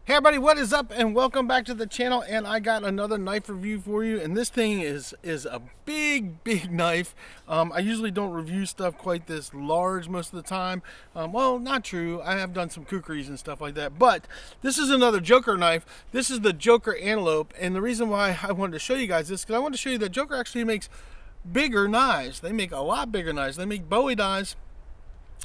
Hey everybody, what is up and welcome back to the channel. And I got another knife review for you, and this thing is a big knife. I usually don't review stuff quite this large most of the time. Well, not true, I have done some kukris and stuff like that, but this is another Joker knife. This is the Joker Antelope, and the reason why I wanted to show you guys this because I wanted to show you that Joker actually makes bigger knives. They make a lot bigger knives. They make Bowie knives,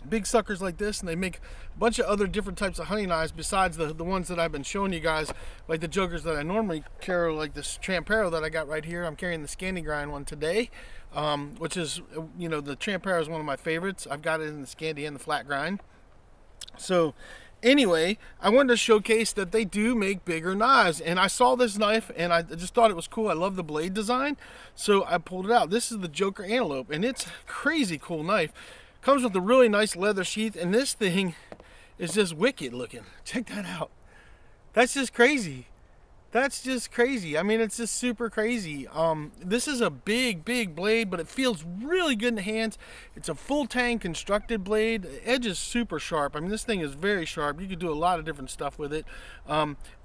big suckers like this, and they make a bunch of other different types of hunting knives besides the ones that I've been showing you guys, like the Jokers that I normally carry, like this Trampero that I got right here. I'm carrying the Scandi Grind one today, which is, you know, the Trampero is one of my favorites. I've got it in the Scandi and the flat grind. So anyway, I wanted to showcase that they do make bigger knives, and I saw this knife and I just thought it was cool. I love the blade design, so I pulled it out. This is the Joker Antelope, and it's a crazy cool knife. Comes with a really nice leather sheath, and this thing is just wicked looking. Check that out. That's just crazy. That's just crazy. I mean, it's just super crazy. This is a big blade, but it feels really good in the hands. It's a full tang constructed blade. The edge is super sharp. I mean, this thing is very sharp. You could do a lot of different stuff with it.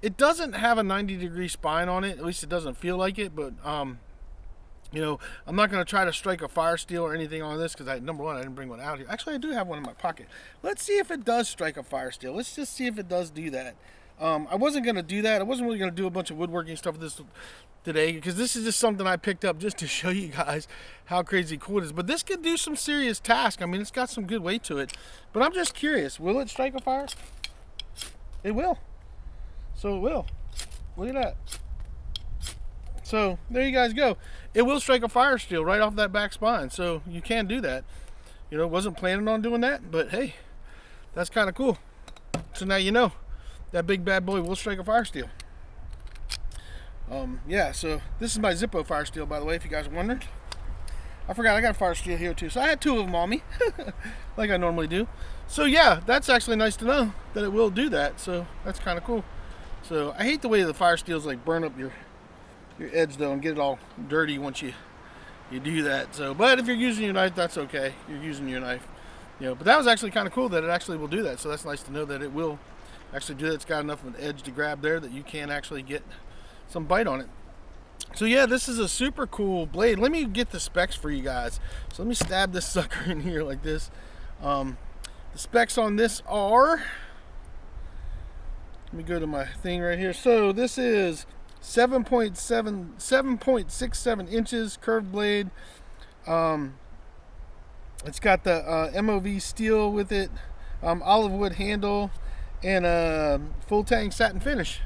It doesn't have a 90-degree spine on it. At least it doesn't feel like it, but you know, I'm not going to try to strike a fire steel or anything on this because, number one, I didn't bring one out here. Actually, I do have one in my pocket. Let's see if it does strike a fire steel. Let's just see if it does do that. I wasn't going to do that. I wasn't really going to do a bunch of woodworking stuff with this today because this is just something I picked up just to show you guys how crazy cool it is. But this could do some serious tasks. I mean, it's got some good weight to it. But I'm just curious. Will it strike a fire? It will. So it will. Look at that. So there you guys go. It will strike a fire steel right off that back spine, so you can do that. You know, wasn't planning on doing that, but hey, that's kind of cool. So now you know that big bad boy will strike a fire steel. Yeah, so this is my Zippo fire steel, by the way, if you guys are wondering. I forgot I got a fire steel here too, so I had two of them on me, like I normally do. So yeah, that's actually nice to know that it will do that. So that's kind of cool. So I hate the way the fire steels like burn up your edge though and get it all dirty once you do that. So, but if you're using your knife, that's okay. You're using your knife, you know. But that was actually kind of cool that it actually will do that. So that's nice to know that it will actually do that. It's got enough of an edge to grab there that you can actually get some bite on it. So yeah, this is a super cool blade. Let me get the specs for you guys. So let me stab this sucker in here like this. The specs on this are, let me go to my thing right here. So this is 7.67 inches curved blade. It's got the MOV steel with it, olive wood handle, and a full tang satin finish.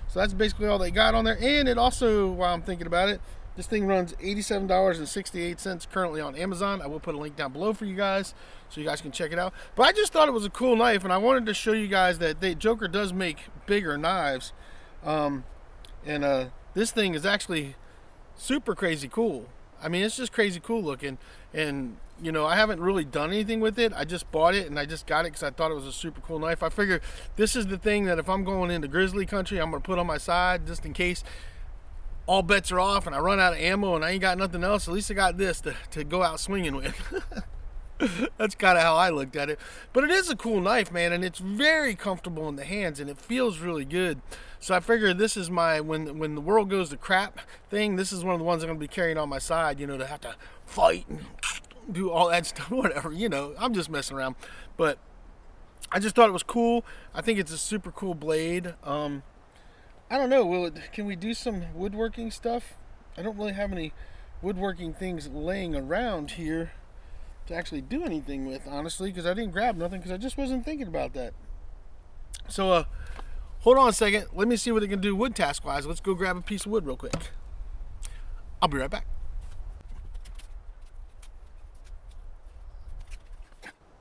So that's basically all they got on there. And it also, while I'm thinking about it, this thing runs $87.68 currently on Amazon. I will put a link down below for you guys so you guys can check it out. But I just thought it was a cool knife, and I wanted to show you guys that Joker does make bigger knives. And this thing is actually super crazy cool. I mean, it's just crazy cool looking. And, you know, I haven't really done anything with it. I just bought it and I just got it because I thought it was a super cool knife. I figure this is the thing that if I'm going into grizzly country, I'm going to put on my side just in case all bets are off and I run out of ammo and I ain't got nothing else. At least I got this to go out swinging with. That's kind of how I looked at it. But it is a cool knife, man, and it's very comfortable in the hands and it feels really good. So I figured this is my, when the world goes to crap thing, this is one of the ones I'm going to be carrying on my side, you know, to have to fight and do all that stuff, whatever, you know. I'm just messing around. But I just thought it was cool. I think it's a super cool blade. I don't know, can we do some woodworking stuff? I don't really have any woodworking things laying around here to actually do anything with, honestly, because I didn't grab nothing because I just wasn't thinking about that. So hold on a second, let me see what it can do wood task wise. Let's go grab a piece of wood real quick. I'll be right back.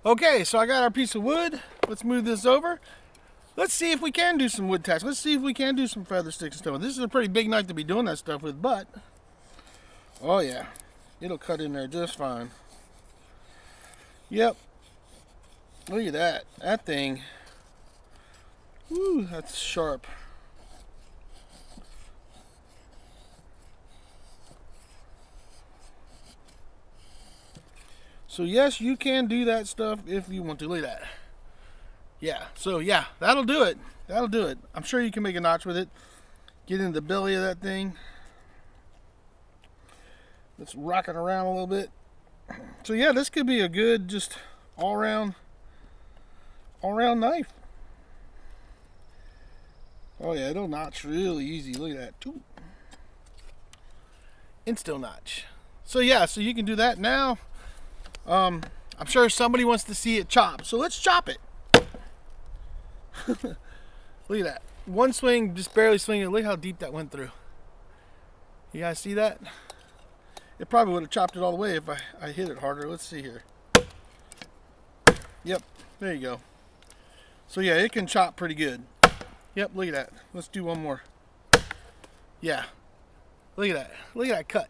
Okay, so I got our piece of wood. Let's move this over. Let's see if we can do some wood tasks. Let's see if we can do some feather sticks and stuff. This is a pretty big knife to be doing that stuff with, but oh yeah, it'll cut in there just fine. Yep. Look at that. That thing. Woo, that's sharp. So yes, you can do that stuff if you want to. Look at that. Yeah, so yeah, that'll do it. That'll do it. I'm sure you can make a notch with it. Get in the belly of that thing. Let's rock it around a little bit. So yeah, this could be a good, just all-around knife. Oh yeah, it'll notch really easy. Look at that. Insta notch. So yeah, so you can do that now. I'm sure somebody wants to see it chopped, so let's chop it. Look at that. One swing, just barely swinging. Look how deep that went through. You guys see that? It probably would have chopped it all the way if I hit it harder. Let's see here. Yep, there you go. So yeah, it can chop pretty good. Yep, look at that. Let's do one more. Yeah. Look at that. Look at that cut.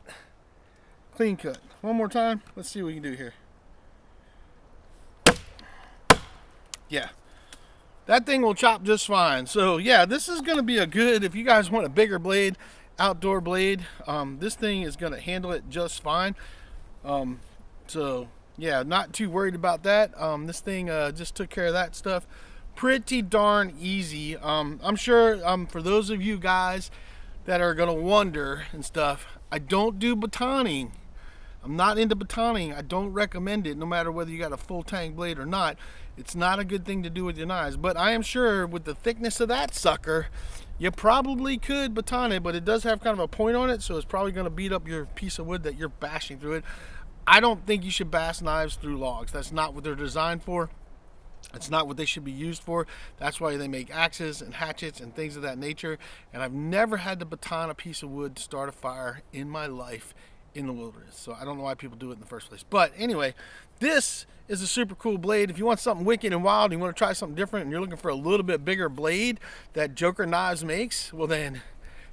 Clean cut. One more time. Let's see what we can do here. Yeah. That thing will chop just fine. So yeah, this is going to be a good, if you guys want a bigger blade, outdoor blade, this thing is going to handle it just fine. So yeah, not too worried about that. This thing just took care of that stuff pretty darn easy. I'm sure for those of you guys that are going to wonder and stuff, I don't do batoning. I'm not into batoning. I don't recommend it, no matter whether you got a full tang blade or not. It's not a good thing to do with your knives, but I am sure with the thickness of that sucker, you probably could baton it, but it does have kind of a point on it, so it's probably going to beat up your piece of wood that you're bashing through it. I don't think you should bash knives through logs. That's not what they're designed for. It's not what they should be used for. That's why they make axes and hatchets and things of that nature, and I've never had to baton a piece of wood to start a fire in my life in the wilderness, so I don't know why people do it in the first place. But anyway, this is a super cool blade. If you want something wicked and wild and you want to try something different and you're looking for a little bit bigger blade that Joker Knives makes, well then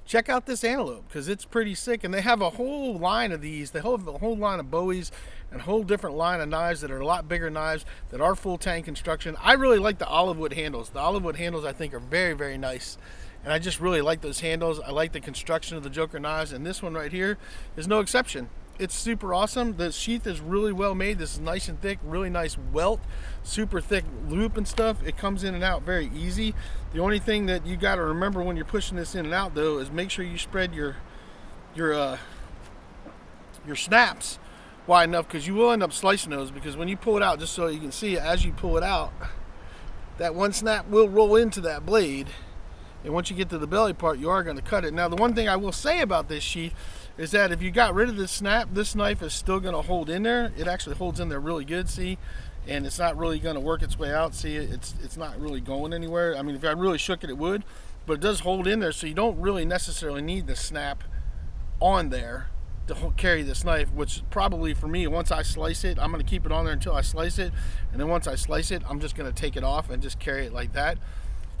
check out this Antelope, because it's pretty sick. And they have a whole line of these. They have a whole line of Bowies and a whole different line of knives that are a lot bigger knives that are full tang construction. I really like the olive wood handles. The olive wood handles I think are very, very nice. And I just really like those handles. I like the construction of the Joker knives, and this one right here is no exception. It's super awesome. The sheath is really well made. This is nice and thick, really nice welt, super thick loop and stuff. It comes in and out very easy. The only thing that you got to remember when you're pushing this in and out, though, is make sure you spread your snaps wide enough, because you will end up slicing those. Because when you pull it out, just so you can see, as you pull it out, that one snap will roll into that blade. And once you get to the belly part, you are going to cut it. Now, the one thing I will say about this sheath is that if you got rid of this snap, this knife is still going to hold in there. It actually holds in there really good, see? And it's not really going to work its way out. See, it's not really going anywhere. I mean, if I really shook it, it would. But it does hold in there, so you don't really necessarily need the snap on there to carry this knife, which probably for me, once I slice it, I'm going to keep it on there until I slice it. And then once I slice it, I'm just going to take it off and just carry it like that.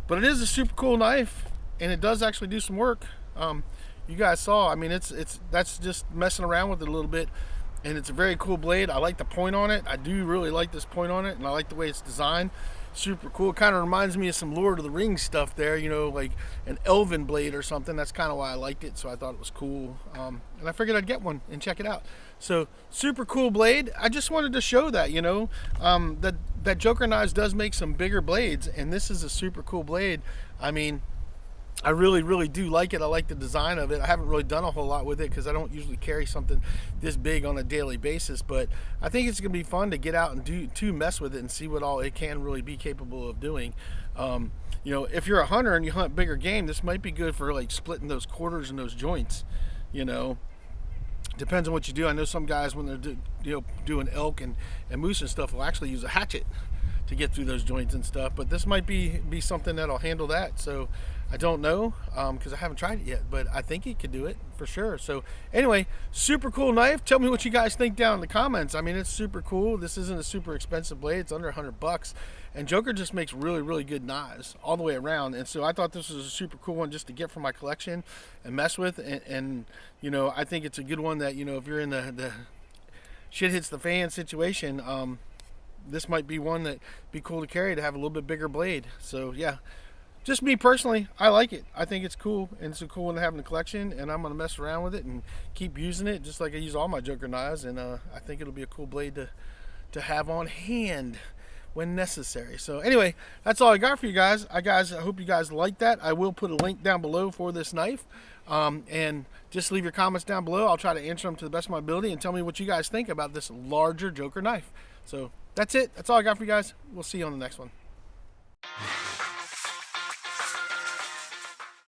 But it is a super cool knife, and it does actually do some work. You guys saw, I mean, that's just messing around with it a little bit, and it's a very cool blade. I like the point on it. I do really like this point on it, and I like the way it's designed. Super cool. It kind of reminds me of some Lord of the Rings stuff there, you know, like an elven blade or something. That's kind of why I liked it, so I thought it was cool. And I figured I'd get one and check it out. So, super cool blade. I just wanted to show that, you know, that Joker Knives does make some bigger blades, and this is a super cool blade. I mean, I really, really do like it. I like the design of it. I haven't really done a whole lot with it because I don't usually carry something this big on a daily basis, but I think it's going to be fun to get out and mess with it and see what all it can really be capable of doing. You know, if you're a hunter and you hunt bigger game, this might be good for like splitting those quarters and those joints, you know. Depends on what you do. I know some guys, when they're doing elk and moose and stuff, will actually use a hatchet to get through those joints and stuff. But this might be something that'll handle that. So I don't know, because I haven't tried it yet, but I think it could do it for sure. So anyway, super cool knife. Tell me what you guys think down in the comments. I mean, it's super cool. This isn't a super expensive blade. It's under $100, and Joker just makes really, really good knives all the way around. And so I thought this was a super cool one just to get for my collection and mess with. And you know, I think it's a good one that, you know, if you're in the shit hits the fan situation, this might be one that be cool to carry, to have a little bit bigger blade. So yeah. Just me personally, I like it. I think it's cool, and it's a cool one to have in the collection, and I'm going to mess around with it and keep using it just like I use all my Joker knives, and I think it'll be a cool blade to have on hand. when necessary. So anyway, that's all I got for you guys. I hope you guys like that. I will put a link down below for this knife. And just leave your comments down below. I'll try to answer them to the best of my ability and tell me what you guys think about this larger Joker knife. So that's it. That's all I got for you guys. We'll see you on the next one.